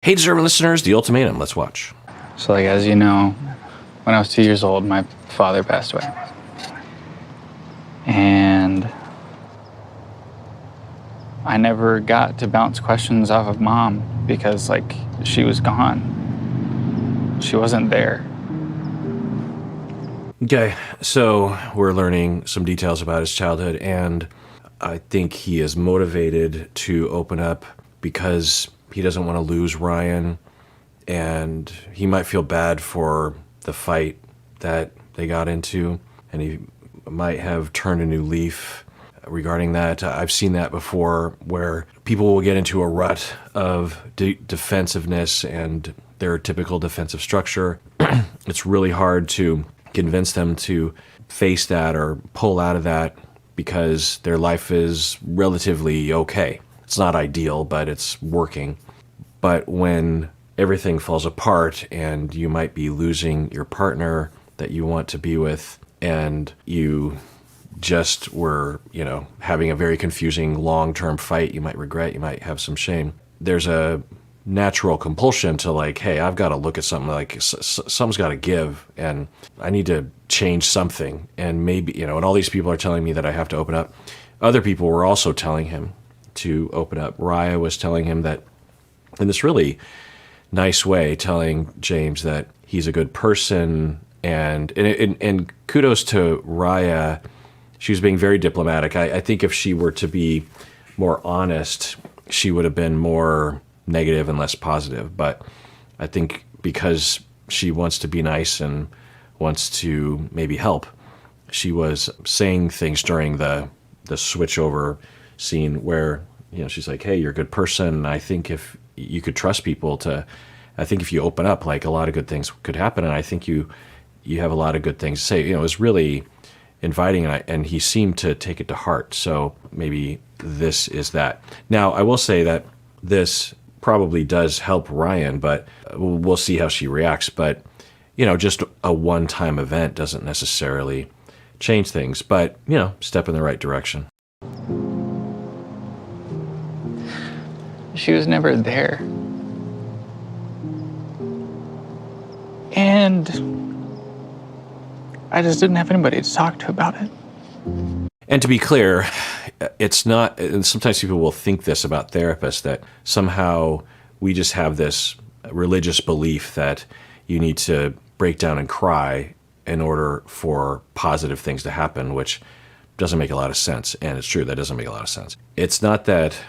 Hey, deserving listeners, The Ultimatum. Let's watch. So, like, as you know, when I was 2 years old, my father passed away. And I never got to bounce questions off of Mom because, like, she was gone. She wasn't there. Okay, so we're learning some details about his childhood, and I think he is motivated to open up because he doesn't want to lose Ryann, and he might feel bad for the fight that they got into, and he might have turned a new leaf regarding that. I've seen that before where people will get into a rut of defensiveness and their typical defensive structure. It's really hard to convince them to face that or pull out of that because their life is relatively okay. It's not ideal, but it's working. But when everything falls apart and you might be losing your partner that you want to be with, and you just were, having a very confusing long-term fight you might regret, you might have some shame, there's a natural compulsion to like, hey, I've got to look at something, like something's got to give, and I need to change something. And maybe, and all these people are telling me that I have to open up. Other people were also telling him to open up. Raya was telling him that in this really nice way, telling James that he's a good person, and kudos to Raya. She was being very diplomatic. I think if she were to be more honest, she would have been more negative and less positive. But I think because she wants to be nice and wants to maybe help, she was saying things during the switchover scene where, she's like, hey, you're a good person. I think if you could trust people I think if you open up, like, a lot of good things could happen. And I think you have a lot of good things to say. It was really inviting, and he seemed to take it to heart. So maybe this is that. Now, I will say that this probably does help Ryann, but we'll see how she reacts. But, just a one-time event doesn't necessarily change things, but, step in the right direction. She was never there. And I just didn't have anybody to talk to about it. And to be clear, it's not, and sometimes people will think this about therapists, that somehow we just have this religious belief that you need to break down and cry in order for positive things to happen, which doesn't make a lot of sense. And it's true, that doesn't make a lot of sense. It's not that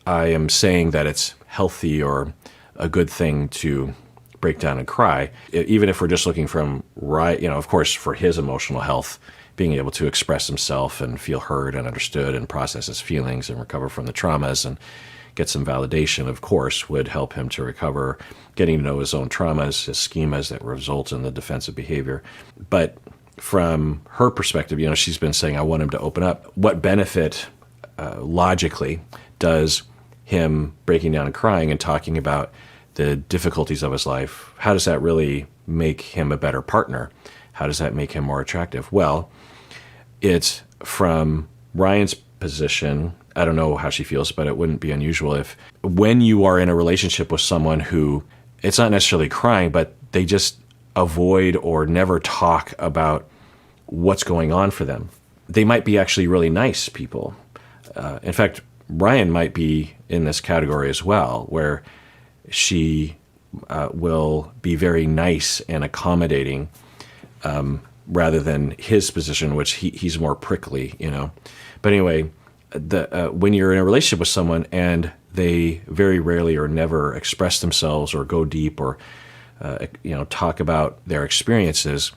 I am saying that it's healthy or a good thing to break down and cry, even if we're just looking from, of course, for his emotional health, being able to express himself and feel heard and understood and process his feelings and recover from the traumas and get some validation, of course, would help him to recover, getting to know his own traumas, his schemas that result in the defensive behavior. But from her perspective, she's been saying, I want him to open up. What benefit, logically, does him breaking down and crying and talking about the difficulties of his life, how does that really make him a better partner? How does that make him more attractive? Well, it's from Ryan's position. I don't know how she feels, but it wouldn't be unusual if when you are in a relationship with someone who, it's not necessarily crying, but they just avoid or never talk about what's going on for them. They might be actually really nice people. In fact, Ryann might be in this category as well, where she will be very nice and accommodating, rather than his position, which he's more prickly, But anyway, when you're in a relationship with someone and they very rarely or never express themselves or go deep or talk about their experiences,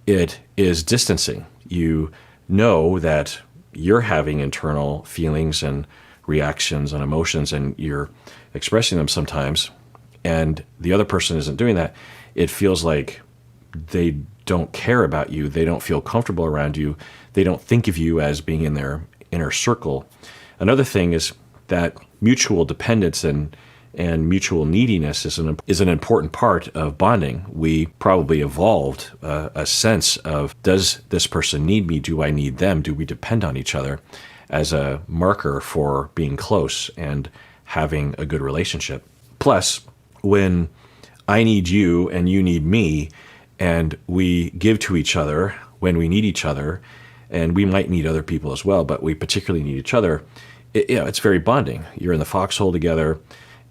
it is distancing. You know that you're having internal feelings and reactions and emotions, and you're expressing them sometimes, and the other person isn't doing that. It feels like they don't care about you. They don't feel comfortable around you. They don't think of you as being in their inner circle. Another thing is that mutual dependence and mutual neediness is an important part of bonding. We probably evolved a sense of, does this person need me? Do I need them? Do we depend on each other as a marker for being close and having a good relationship? Plus, when I need you and you need me, and we give to each other when we need each other, and we might need other people as well, but we particularly need each other, it's very bonding. You're in the foxhole together,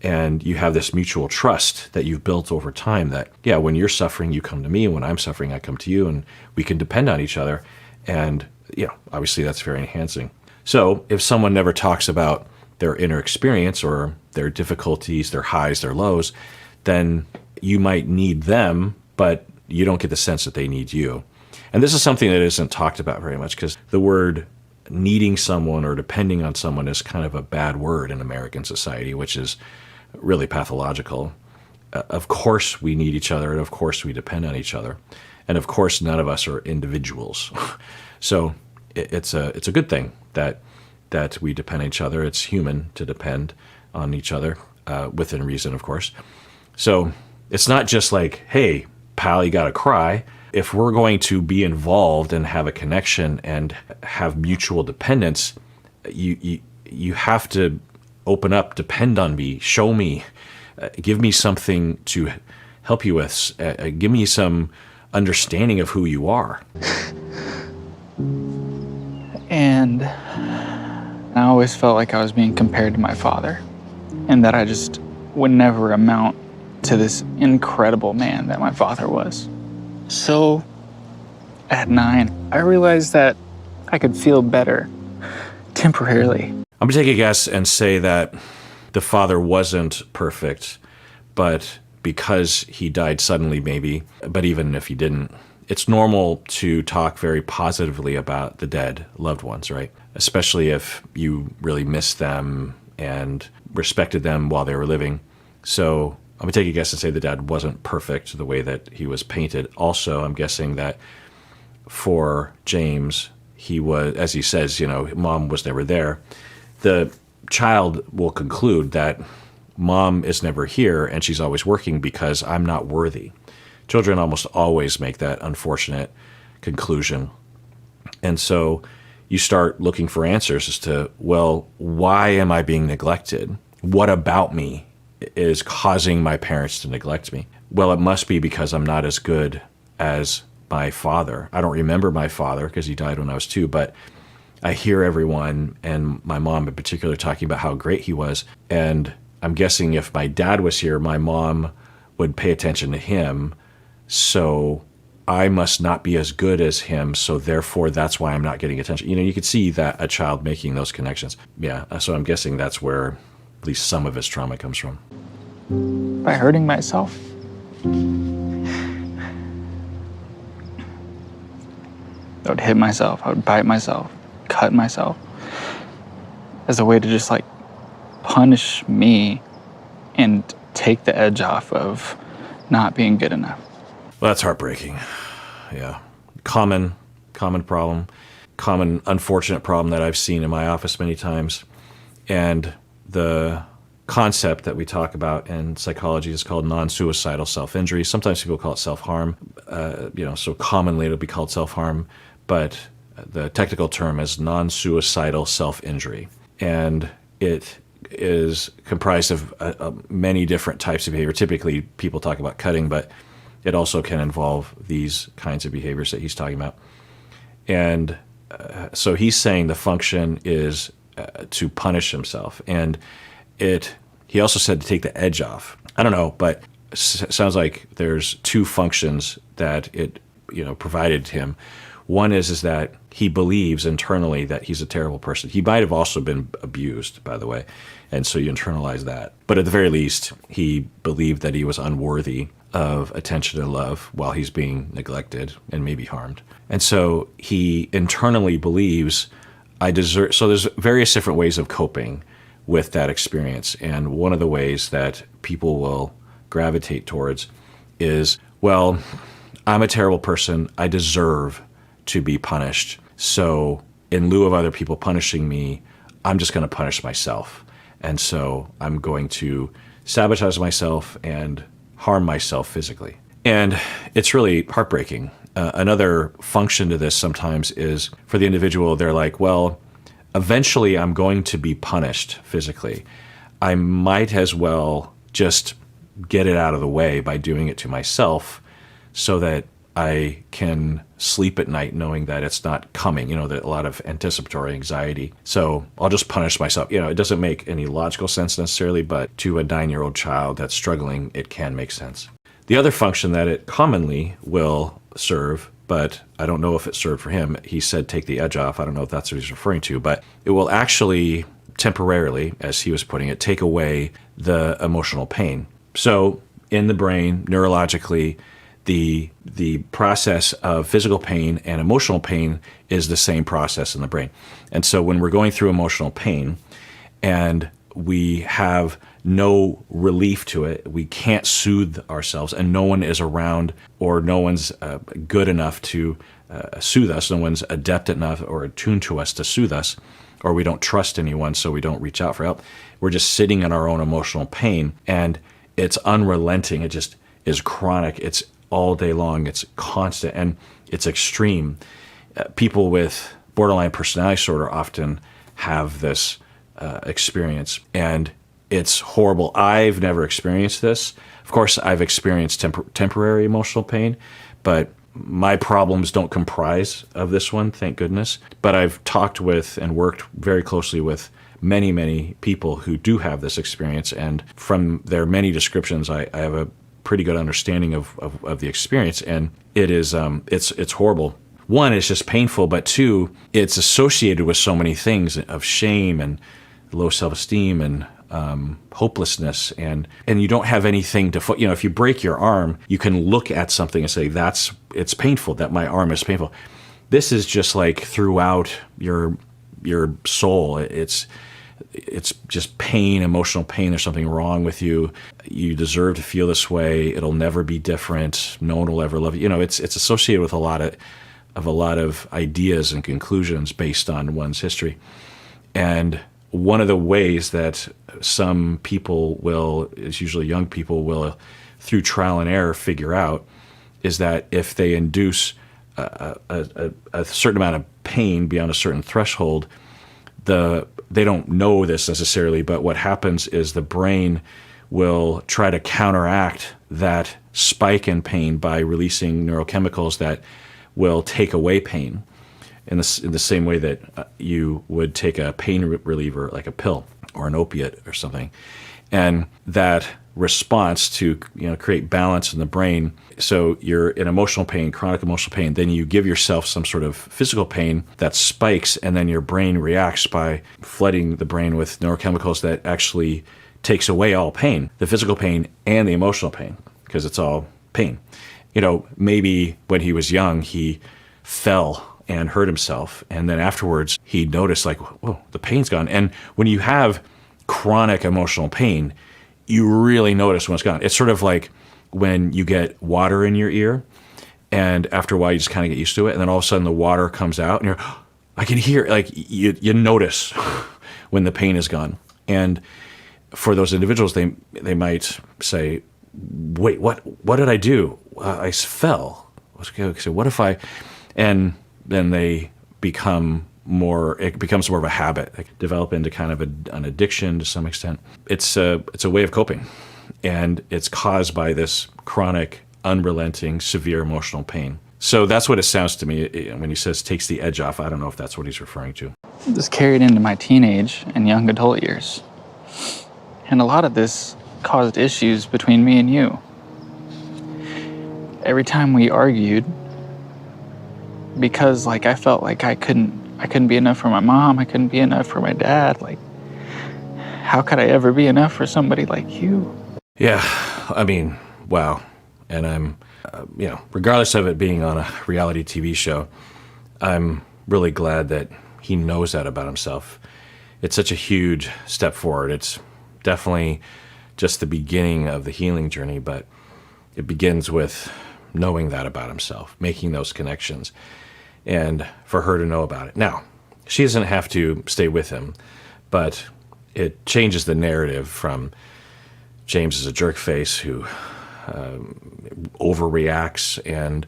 and you have this mutual trust that you've built over time that, when you're suffering, you come to me, and when I'm suffering, I come to you, and we can depend on each other. And, obviously that's very enhancing. So if someone never talks about their inner experience or their difficulties, their highs, their lows, then you might need them, but you don't get the sense that they need you. And this is something that isn't talked about very much, because the word needing someone or depending on someone is kind of a bad word in American society, which is really pathological. Of course we need each other, and of course we depend on each other. And of course none of us are individuals. So it's a good thing that we depend on each other. It's human to depend on each other, within reason, of course. So it's not just like, hey, pal, you gotta cry. If we're going to be involved and have a connection and have mutual dependence, you have to open up, depend on me, show me, give me something to help you with, give me some understanding of who you are. And I always felt like I was being compared to my father, and that I just would never amount to this incredible man that my father was. So at 9, I realized that I could feel better temporarily. I'm gonna take a guess and say that the father wasn't perfect, but because he died suddenly, maybe, but even if he didn't, it's normal to talk very positively about the dead loved ones, right? Especially if you really missed them and respected them while they were living. So I'm gonna take a guess and say the dad wasn't perfect the way that he was painted. Also, I'm guessing that for James, he was, as he says, mom was never there. The child will conclude that mom is never here and she's always working because I'm not worthy. Children almost always make that unfortunate conclusion. And so you start looking for answers as to, well, why am I being neglected? What about me is causing my parents to neglect me? Well, it must be because I'm not as good as my father. I don't remember my father because he died when I was 2, but I hear everyone, and my mom in particular, talking about how great he was. And I'm guessing if my dad was here, my mom would pay attention to him. So I must not be as good as him. So therefore, that's why I'm not getting attention. You could see that a child making those connections. Yeah. So I'm guessing that's where at least some of his trauma comes from. By hurting myself. I would hit myself. I would bite myself, cut myself, as a way to just punish me and take the edge off of not being good enough. Well, that's heartbreaking. Yeah. Common problem, common unfortunate problem that I've seen in my office many times. And the concept that we talk about in psychology is called non-suicidal self-injury. Sometimes people call it self-harm. So commonly it'll be called self-harm, but the technical term is non-suicidal self-injury. And it is comprised of many different types of behavior. Typically, people talk about cutting, but it also can involve these kinds of behaviors that he's talking about. And so he's saying the function is to punish himself. And he also said to take the edge off. I don't know, but it sounds like there's 2 functions that it provided him. One is that he believes internally that he's a terrible person. He might have also been abused, by the way, and so you internalize that. But at the very least, he believed that he was unworthy of attention and love while he's being neglected and maybe harmed. And so he internally believes, I deserve. So there's various different ways of coping with that experience. And one of the ways that people will gravitate towards is, well, I'm a terrible person. I deserve to be punished. So in lieu of other people punishing me, I'm just going to punish myself. And so I'm going to sabotage myself and harm myself physically. And it's really heartbreaking. Another function to this sometimes is for the individual, they're like, well, eventually I'm going to be punished physically. I might as well just get it out of the way by doing it to myself so that I can sleep at night knowing that it's not coming, that a lot of anticipatory anxiety. So I'll just punish myself. It doesn't make any logical sense necessarily, but to a 9-year-old child that's struggling, it can make sense. The other function that it commonly will serve, but I don't know if it served for him, he said take the edge off. I don't know if that's what he's referring to, but it will actually temporarily, as he was putting it, take away the emotional pain. So in the brain, neurologically, the process of physical pain and emotional pain is the same process in the brain. And so when we're going through emotional pain and we have no relief to it, we can't soothe ourselves, and no one is around, or no one's good enough to soothe us, no one's adept enough or attuned to us to soothe us, or we don't trust anyone so we don't reach out for help. We're just sitting in our own emotional pain, and it's unrelenting. It just is chronic. It's all day long. It's constant, and it's extreme. People with borderline personality disorder often have this experience, and it's horrible. I've never experienced this. Of course, I've experienced temporary emotional pain, but my problems don't comprise of this one, thank goodness. But I've talked with and worked very closely with many, many people who do have this experience, and from their many descriptions, I have a pretty good understanding of the experience, and it is it's horrible. One, it's just painful, but two, it's associated with so many things of shame and low self-esteem and hopelessness, and you don't have anything to if you break your arm, you can look at something and say it's painful, that my arm is painful. This is just like throughout your soul. It's just pain, emotional pain. There's something wrong with you. You deserve to feel this way. It'll never be different. No one will ever love you. It's associated with a lot of ideas and conclusions based on one's history. And one of the ways that some people will, it's usually young people, will through trial and error figure out is that if they induce a certain amount of pain beyond a certain threshold, they don't know this necessarily, but what happens is the brain will try to counteract that spike in pain by releasing neurochemicals that will take away pain in the same way that you would take a pain reliever like a pill or an opiate or something. And that response to create balance in the brain. So you're in emotional pain, chronic emotional pain, then you give yourself some sort of physical pain that spikes, and then your brain reacts by flooding the brain with neurochemicals that actually takes away all pain, the physical pain and the emotional pain, because it's all pain. Maybe when he was young, he fell and hurt himself, and then afterwards he noticed like, whoa, the pain's gone. And when you have chronic emotional pain, you really notice when it's gone. It's sort of like when you get water in your ear, and after a while you just kind of get used to it, and then all of a sudden the water comes out, and I can hear, like, you notice when the pain is gone. And for those individuals, they might say, wait, what did I do? I fell. So what if I, and then it becomes more of a habit, like develop into kind of an addiction to some extent. It's a way of coping, and it's caused by this chronic, unrelenting, severe emotional pain. So that's what it sounds to me when he says takes the edge off. I don't know if that's what he's referring to. This carried into my teenage and young adult years. And a lot of this caused issues between me and you. Every time we argued, because I felt like I couldn't be enough for my mom, I couldn't be enough for my dad. Like, how could I ever be enough for somebody like you? Yeah, I mean, wow. And I'm, regardless of it being on a reality TV show, I'm really glad that he knows that about himself. It's such a huge step forward. It's definitely just the beginning of the healing journey, but it begins with knowing that about himself, making those connections, and for her to know about it. Now, she doesn't have to stay with him, but it changes the narrative from James is a jerk face who overreacts and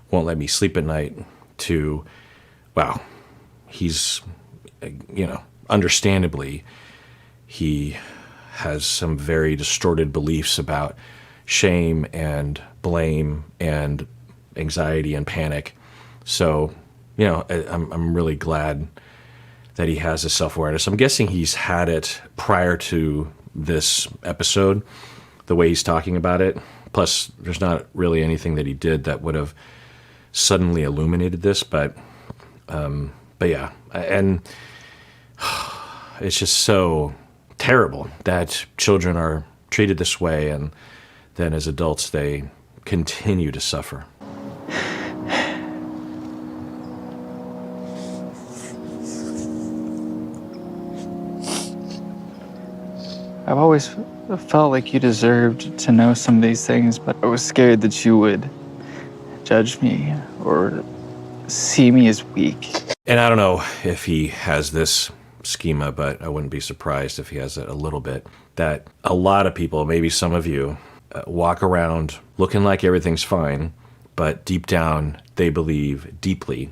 won't let me sleep at night to, wow, he's, understandably, he has some very distorted beliefs about shame and blame and anxiety and panic. So, I'm really glad that he has this self-awareness. I'm guessing he's had it prior to this episode, the way he's talking about it. Plus, there's not really anything that he did that would have suddenly illuminated this, but yeah. And it's just so terrible that children are treated this way, and then as adults they continue to suffer. I've always felt like you deserved to know some of these things, but I was scared that you would judge me or see me as weak. And I don't know if he has this schema, but I wouldn't be surprised if he has it a little bit, that a lot of people, maybe some of you, walk around looking like everything's fine, but deep down they believe deeply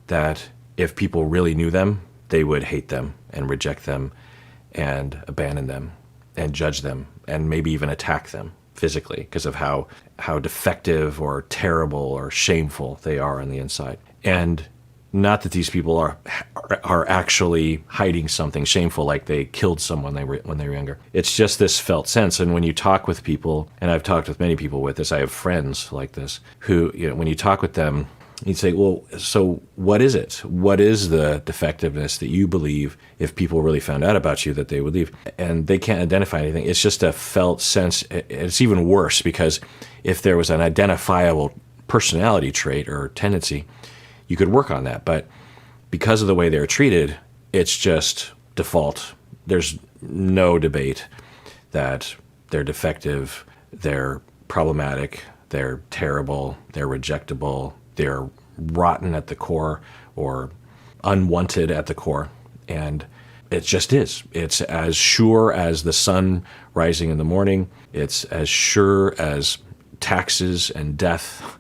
that if people really knew them, they would hate them and reject them and abandon them and judge them and maybe even attack them physically because of how defective or terrible or shameful they are on the inside. And not that these people are actually hiding something shameful, like they killed someone when they were younger. It's just this felt sense. And when you talk with people, and I've talked with many people with this, I have friends like this who, when you talk with them, you'd say, well, so what is it? What is the defectiveness that you believe if people really found out about you that they would leave? And they can't identify anything. It's just a felt sense. It's even worse because if there was an identifiable personality trait or tendency, you could work on that. But because of the way they're treated, it's just default. There's no debate that they're defective, they're problematic, they're terrible, they're rejectable, they're rotten at the core or unwanted at the core. And it just is. It's as sure as the sun rising in the morning. It's as sure as taxes and death.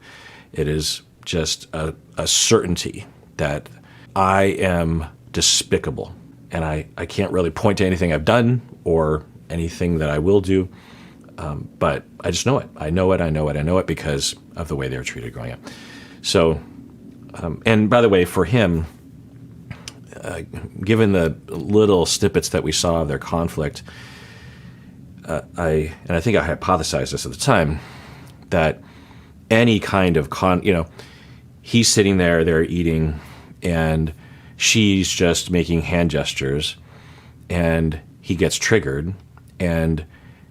It is just a certainty that I am despicable. And I can't really point to anything I've done or anything that I will do, but I just know it. I know it because of the way they were treated growing up. So, and by the way, for him, given the little snippets that we saw of their conflict, I think I hypothesized this at the time, that any kind of he's sitting there, they're eating, and she's just making hand gestures, and he gets triggered, and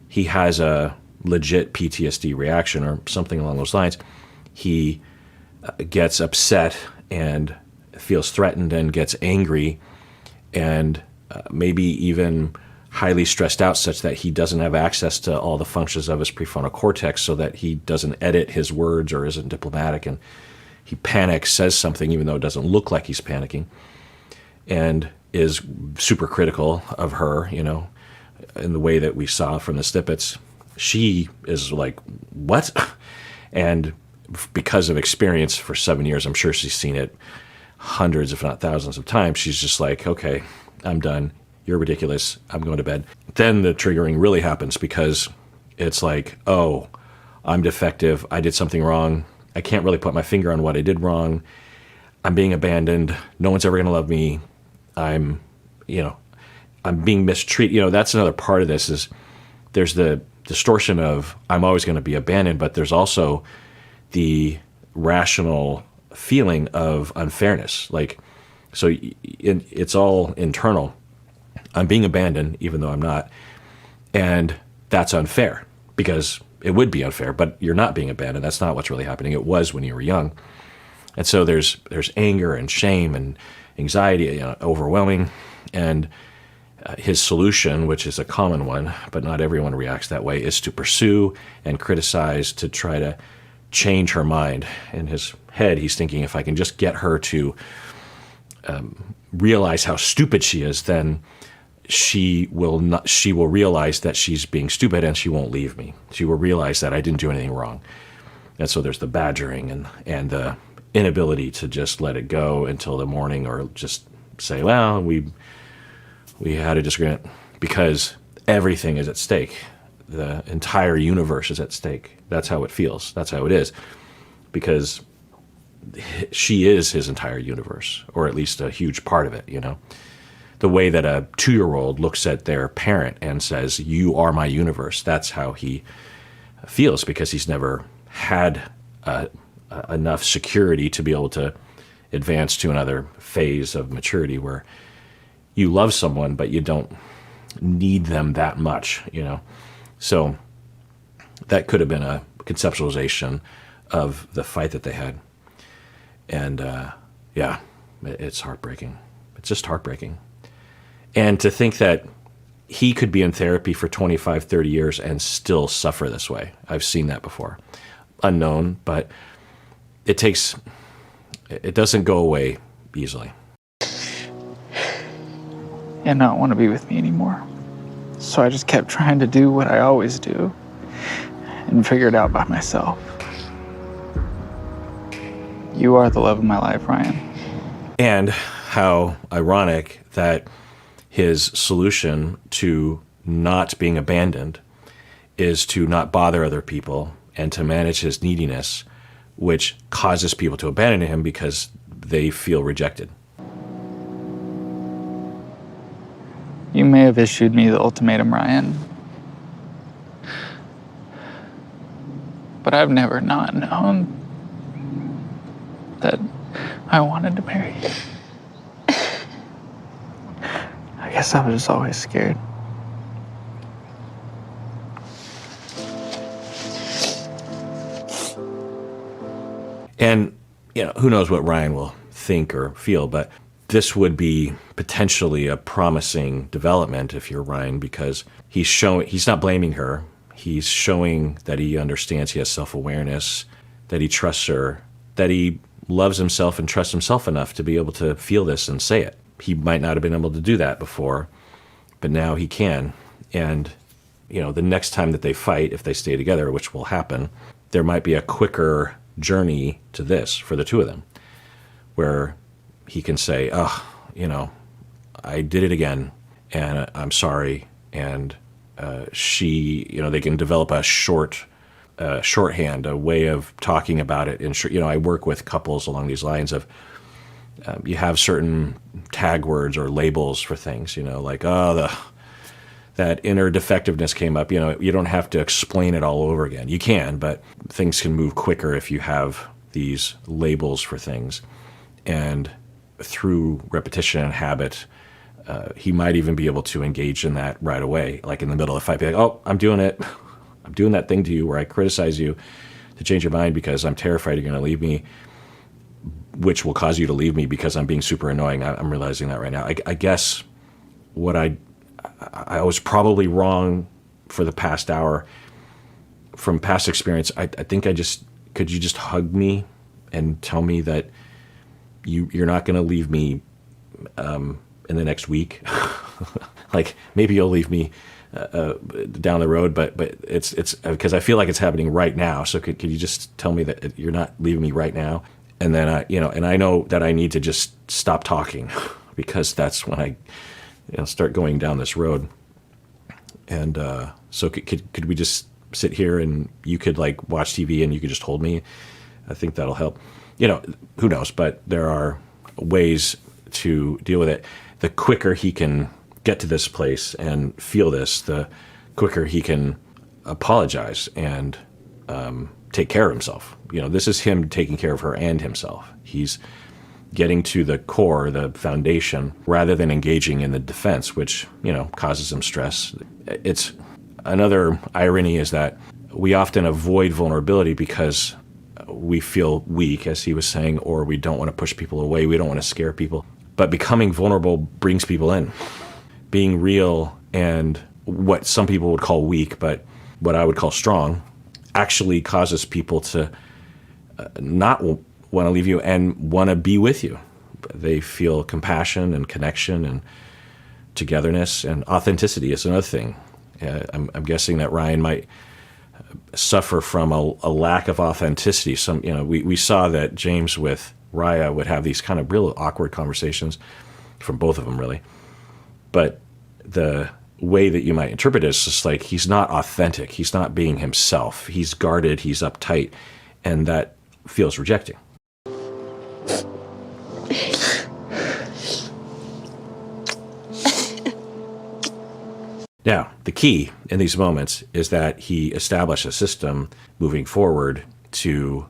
he has a legit PTSD reaction or something along those lines. He gets upset and feels threatened and gets angry and maybe even highly stressed out such that he doesn't have access to all the functions of his prefrontal cortex so that he doesn't edit his words or isn't diplomatic, and he panics, says something even though it doesn't look like he's panicking, and is super critical of her, in the way that we saw from the snippets. She is like, what? And because of experience for 7 years, I'm sure she's seen it hundreds, if not thousands of times. She's just like, okay, I'm done. You're ridiculous. I'm going to bed. Then the triggering really happens because it's like, oh, I'm defective. I did something wrong. I can't really put my finger on what I did wrong. I'm being abandoned. No one's ever going to love me. I'm being mistreated. That's another part of this is there's the distortion of I'm always going to be abandoned, but there's also the rational feeling of unfairness. So it's all internal. I'm being abandoned, even though I'm not. And that's unfair because it would be unfair, but you're not being abandoned. That's not what's really happening. It was when you were young. And so there's anger and shame and anxiety, overwhelming. And his solution, which is a common one, but not everyone reacts that way, is to pursue and criticize to try to change her mind. In his head, he's thinking, if I can just get her to realize how stupid she is, then she will realize that she's being stupid and she won't leave me. She will realize that I didn't do anything wrong. And so there's the badgering and the inability to just let it go until the morning, or just say, well, we had a disagreement, because everything is at stake. The entire universe is at stake. That's how it feels. That's how it is. Because she is his entire universe, or at least a huge part of it, you know? The way that a 2-year-old looks at their parent and says, "You are my universe," that's how he feels, because he's never had enough security to be able to advance to another phase of maturity where you love someone, but you don't need them that much, you know? So that could have been a conceptualization of the fight that they had. And yeah, it's heartbreaking. It's just heartbreaking. And to think that he could be in therapy for 25, 30 years and still suffer this way. I've seen that before. Unknown, but it doesn't go away easily. And not want to be with me anymore. So I just kept trying to do what I always do and figure it out by myself. You are the love of my life, Ryan. And how ironic that his solution to not being abandoned is to not bother other people and to manage his neediness, which causes people to abandon him because they feel rejected. You may have issued me the ultimatum, Ryan. But I've never not known that I wanted to marry you. I guess I was just always scared. And, you know, who knows what Ryan will think or feel, but this would be potentially a promising development if you're Ryan, because he's not blaming her. He's showing that he understands, he has self-awareness, that he trusts her, that he loves himself and trusts himself enough to be able to feel this and say it. He might not have been able to do that before, but now he can. And, you know, the next time that they fight, if they stay together, which will happen, there might be a quicker journey to this for the two of them, where he can say, "Oh, you know, I did it again, and I'm sorry." And she, you know, they can develop a shorthand, a way of talking about it. And you know, I work with couples along these lines of you have certain tag words or labels for things, you know, like, oh, that inner defectiveness came up. You know, you don't have to explain it all over again. You can, but things can move quicker if you have these labels for things. And through repetition and habit, he might even be able to engage in that right away, like in the middle of the fight, be like, "Oh, I'm doing it. I'm doing that thing to you where I criticize you to change your mind because I'm terrified you're going to leave me, which will cause you to leave me because I'm being super annoying." I'm realizing that right now. I guess what I was probably wrong for the past hour. From past experience, I think could you just hug me and tell me that you're not going to leave me in the next week? Like, maybe you'll leave me down the road, but it's because I feel like it's happening right now. So could you just tell me that you're not leaving me right now? And then I know that I need to just stop talking because that's when I start going down this road. And so could we just sit here and you could like watch TV and you could just hold me? I think that'll help. You know, who knows? But there are ways to deal with it. The quicker he can get to this place and feel this, the quicker he can apologize and take care of himself. You know, this is him taking care of her and himself. He's getting to the core, the foundation, rather than engaging in the defense, which, you know, causes him stress. It's another irony is that we often avoid vulnerability because we feel weak, as he was saying, or we don't want to push people away. We don't want to scare people. But becoming vulnerable brings people in. Being real and what some people would call weak, but what I would call strong, actually causes people to not want to leave you and want to be with you. They feel compassion and connection and togetherness, and authenticity is another thing. I'm guessing that Ryan might suffer from a lack of authenticity. We saw that James with Raya would have these kind of real awkward conversations, from both of them really. But the way that you might interpret it is just like he's not authentic. He's not being himself. He's guarded. He's uptight. And that feels rejecting. Now, the key in these moments is that he established a system moving forward to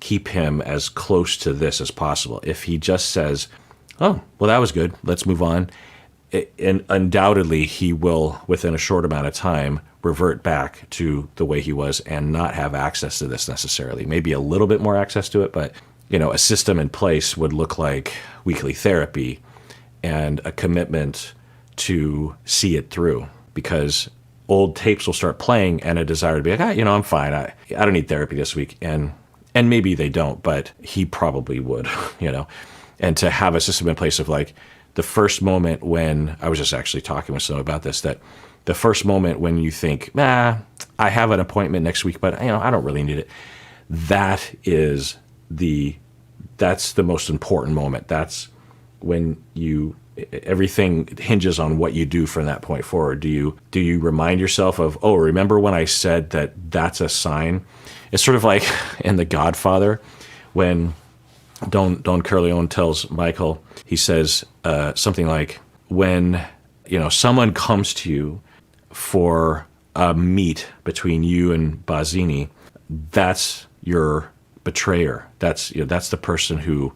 keep him as close to this as possible. If he just says, oh, well, that was good, let's move on, and undoubtedly he will, within a short amount of time, revert back to the way he was and not have access to this necessarily. Maybe a little bit more access to it, but a system in place would look like weekly therapy and a commitment to see it through. Because old tapes will start playing and a desire to be like, I'm fine. I don't need therapy this week. And maybe they don't, but he probably would, And to have a system in place of like the first moment when, I was just actually talking with someone about this, that the first moment when you think, I have an appointment next week, but I don't really need it. That's the most important moment. That's when everything hinges on what you do from that point forward. Do you remind yourself of, remember when I said that's a sign? It's sort of like in The Godfather when Don Corleone tells Michael, he says something like, when someone comes to you for a meet between you and Bazzini, that's your betrayer. That's the person who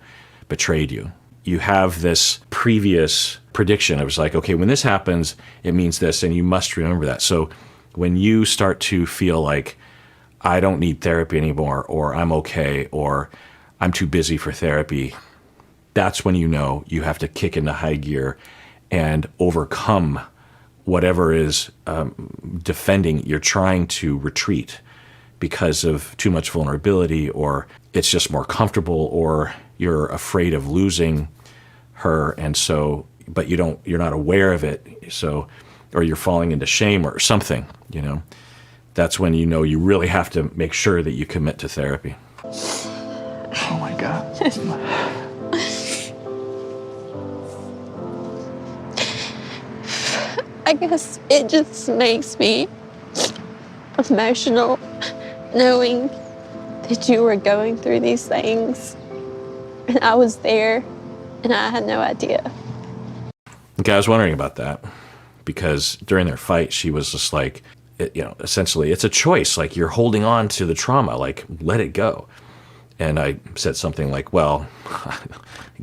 betrayed you. You have this previous prediction. It was like, okay, when this happens, it means this, and you must remember that. So when you start to feel like, I don't need therapy anymore, or I'm okay, or I'm too busy for therapy, that's when you have to kick into high gear and overcome whatever is defending. You're trying to retreat because of too much vulnerability, or it's just more comfortable, or you're afraid of losing her, and so, but you're not aware of it, so, or you're falling into shame or something, That's when you really have to make sure that you commit to therapy. Oh my God. I guess it just makes me emotional knowing that you were going through these things and I was there and I had no idea. Okay, I was wondering about that because during their fight, she was just like, essentially, it's a choice. Like, you're holding on to the trauma, like, let it go. And I said something like, well,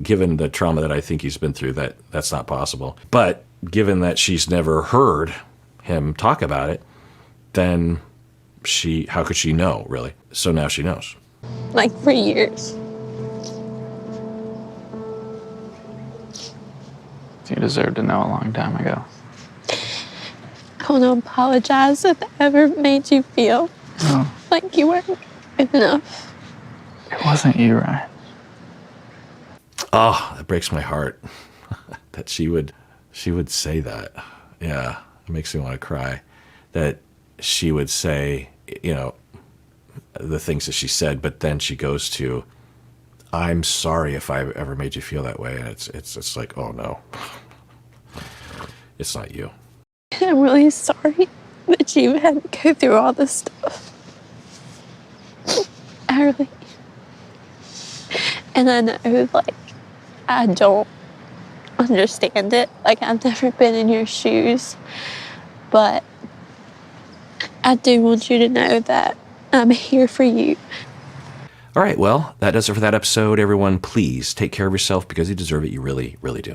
given the trauma that I think he's been through, that's not possible. But given that she's never heard him talk about it, then how could she know, really? So now she knows. Like, for years. You deserved to know a long time ago. I want to apologize if I ever made you feel like you weren't good enough. It wasn't you, Ryan. Oh, that breaks my heart that she would say that. Yeah, it makes me want to cry. That she would say, the things that she said, but then she goes to, I'm sorry if I ever made you feel that way. And it's like, oh no, it's not you. I'm really sorry that you had to go through all this stuff. And I know, I don't understand it. I've never been in your shoes. But I do want you to know that I'm here for you. All right, well, that does it for that episode. Everyone, please take care of yourself because you deserve it. You really, really do.